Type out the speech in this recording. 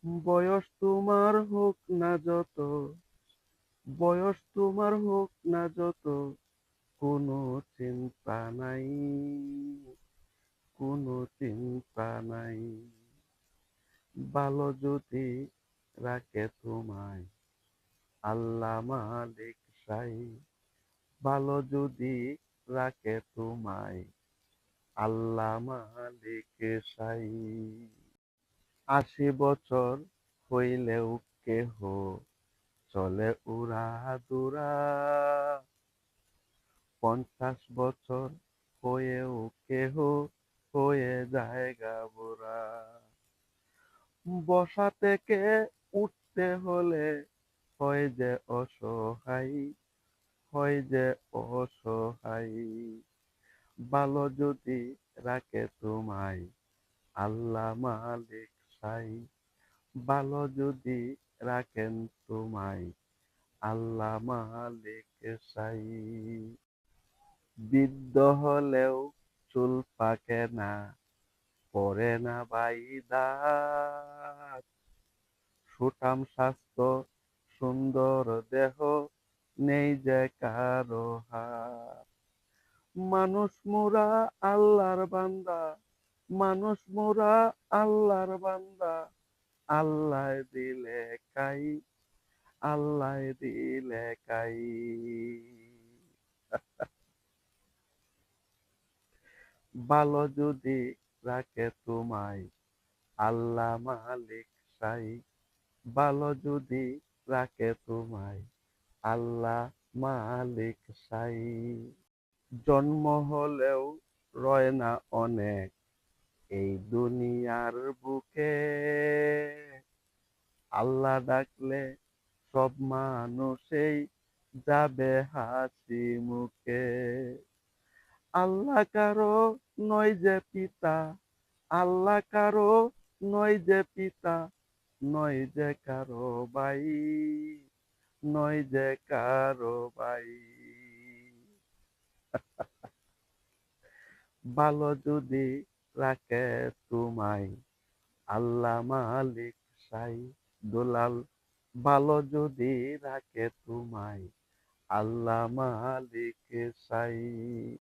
বয়স তোমার হোক না যত, বয়স তোমার হোক না যত, কোনো চিন্তা নাই, কোনো চিন্তা নাই। ভালো যদি রাখে তোমায় আল্লাহ মালিক সাই, ভালো যদি রাখে তোমায় আল্লাহ মালিক সাই। ৮০ বছর হইলেও কেহ চলে উড়া দুরা, ৫০ বছর হয়েও কেহ হয়ে যায় গাবরা। বসা থেকে উঠতে হলে হয় যে অসহায়, হয় যে অসহায়। ভালো যদি রাখে তোমায় আল্লাহ মালিক সাই, ভালো যদি রাখেন তোমায় আল্লাহ মালিক সাই। বৃদ্ধ হলেও চুল পাকে না, পড়ে না ভাই দাঁত। সুঠাম স্বাস্থ্য, সুন্দর দেহ, নেই যে কারো হাত। মানুষ মোরা আল্লাহর বান্দা, মানুষ মোরা আল্লাহর বান্দা, আল্লাহ দিলে কাই, আল্লাহ দিলে কাই। ভালো যদি রাখে তোমায় আল্লাহ মালিক সাই, ভালো যদি রাখে তোমায় আল্লাহ মালিক সাই। জন্ম হলেও রয় না অনেক এই দুনিয়ার বুকে, আল্লাহ ডাকলে সব মানুষেই যাবে হাসি মুখে। আল্লাহ কারো নয় যে পিতা, আল্লাহ কারো নয় যে পিতা, নয় যে কারো ভাই, নয় যে কারো ভাই। ভালো যদি রাখে তোমায় আল্লাহ মালিক সাই, দুলাল ভালো যদি রাখে তোমায় আল্লাহ মালিক সাই।